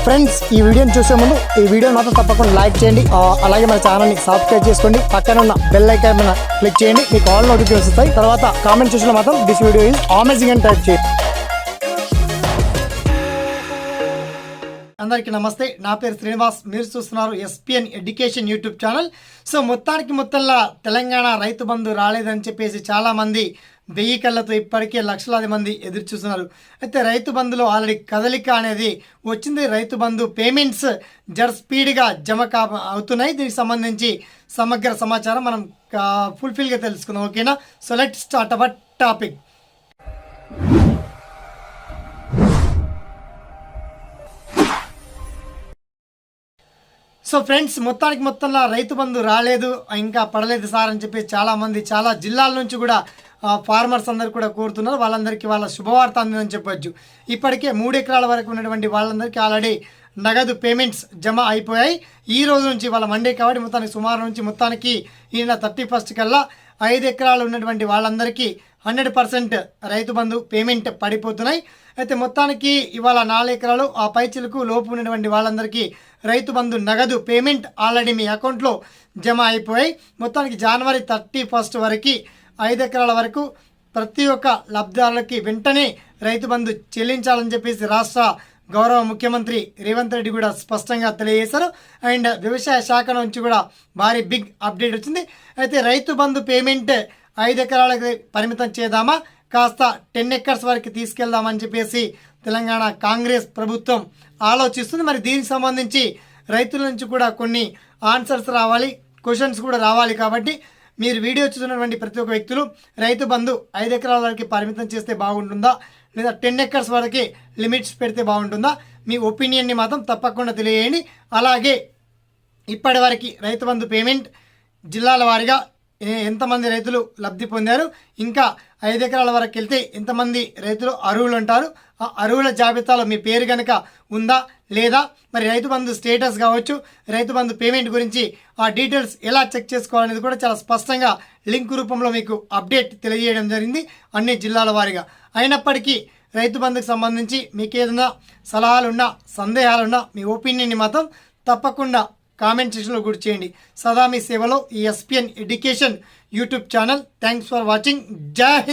Friends, ఈ వీడియోని చూసే ముందు ఈ వీడియో మాత్రం తప్పకుండా లైక్ చేయండి. అలాగే మన ఛానల్ని సబ్స్క్రైబ్ చేసుకోండి. పక్కన ఉన్న బెల్ ఐకాన్ మీద క్లిక్ చేయండి. మీకు ఆల్ నోటిఫికేషన్స్ వస్తాయి. తర్వాత కామెంట్ సెక్షన్లో మాత్రం దిస్ వీడియో ఈజ్ అమేజింగ్ అని టైప్ చేయండి. అందరికీ నమస్తే. నా పేరు శ్రీనివాస్. మీరు చూస్తున్నారు SPN education YouTube channel. So మొత్తంలో తెలంగాణ రైతు బంధు రాలేదని చెప్పేసి చాలామంది 1000 కళ్ళతో ఇప్పటికే లక్షలాది మంది ఎదురు చూస్తున్నారు. అయితే రైతు బంధులో ఆల్రెడీ కదలిక అనేది వచ్చింది. రైతు బంధు పేమెంట్స్ స్పీడ్గా జమ అవుతున్నాయి. దీనికి సంబంధించి సమగ్ర సమాచారం మనం ఫుల్ఫిల్గా తెలుసుకుందాం. ఓకేనా? So let start our topic. So friends, మొత్తంలో రైతు బంధు రాలేదు, ఇంకా పడలేదు సార్ అని చెప్పి చాలామంది చాలా జిల్లాల నుంచి కూడా ఫార్మర్స్ అందరు కూడా కోరుతున్నారు. వాళ్ళందరికీ వాళ్ళ శుభవార్త అందిందని చెప్పొచ్చు. ఇప్పటికే 3 ఎకరాల వరకు ఉన్నటువంటి వాళ్ళందరికీ ఆల్రెడీ నగదు పేమెంట్స్ జమ అయిపోయాయి. ఈ రోజు నుంచి వాళ్ళ మండే కాబట్టి మొత్తానికి ఈయన 31st కల్లా 5 ఎకరాలు ఉన్నటువంటి వాళ్ళందరికీ 100% రైతు బంధు పేమెంట్ పడిపోతున్నాయి. అయితే మొత్తానికి ఇవాళ 4 ఎకరాలు ఆ పైచిలకు లోపు ఉన్నటువంటి వాళ్ళందరికీ రైతు బంధు నగదు పేమెంట్ ఆల్రెడీ మీ అకౌంట్లో జమ అయిపోయాయి. మొత్తానికి జనవరి 31st వరకు 5 ఎకరాల వరకు ప్రతి ఒక్క లబ్ధిదారులకి వెంటనే రైతు బంధు చెల్లించాలని చెప్పేసి రాష్ట్ర గౌరవ ముఖ్యమంత్రి రేవంత్ రెడ్డి కూడా స్పష్టంగా తెలియజేశారు. అండ్ వ్యవసాయ శాఖ నుంచి కూడా భారీ బిగ్ అప్డేట్ వచ్చింది. అయితే రైతు బంధు పేమెంట్ 5 ఎకరాలకు పరిమితం చేద్దామా, కాస్త 10 ఎకర్స్ వరకు తీసుకెళ్దామని చెప్పేసి తెలంగాణ కాంగ్రెస్ ప్రభుత్వం ఆలోచిస్తుంది. మరి దీనికి సంబంధించి రైతుల నుంచి కూడా కొన్ని ఆన్సర్స్ రావాలి, క్వశ్చన్స్ కూడా రావాలి. కాబట్టి మీరు వీడియో చూస్తున్నటువంటి ప్రతి ఒక్క వ్యక్తులు రైతు బంధు 5 ఎకరాల వరకు పరిమితం చేస్తే బాగుంటుందా, లేదా 10 ఎకర్స్ వరకు లిమిట్స్ పెడితే బాగుంటుందా, మీ ఒపీనియన్ని మాత్రం తప్పకుండా తెలియజేయండి. అలాగే ఇప్పటి వరకు రైతు బంధు పేమెంట్ జిల్లాల వారీగా ఎంతమంది రైతులు లబ్ధి పొందారు, ఇంకా 5 ఎకరాల వరకు వెళ్తే ఎంతమంది రైతులు అర్హులు అంటారు, ఆ అర్హుల జాబితాలో మీ పేరు కనుక ఉందా లేదా, మరి రైతు బంధు స్టేటస్ కావచ్చు, రైతు బంధు పేమెంట్ గురించి ఆ డీటెయిల్స్ ఎలా చెక్ చేసుకోవాలనేది కూడా చాలా స్పష్టంగా లింక్ రూపంలో మీకు అప్డేట్ తెలియజేయడం జరిగింది అన్ని జిల్లాల వారీగా. అయినప్పటికీ రైతు బంధుకు సంబంధించి మీకు ఏదైనా సలహాలున్నా సందేహాలున్నా మీ ఒపీనియన్ని మాత్రం తప్పకుండా కామెంట్ సెక్షన్లో గుర్తు చేయండి. సదా మీ సేవలో ఈ SPN education YouTube channel. Thanks for watching. జై హింద్.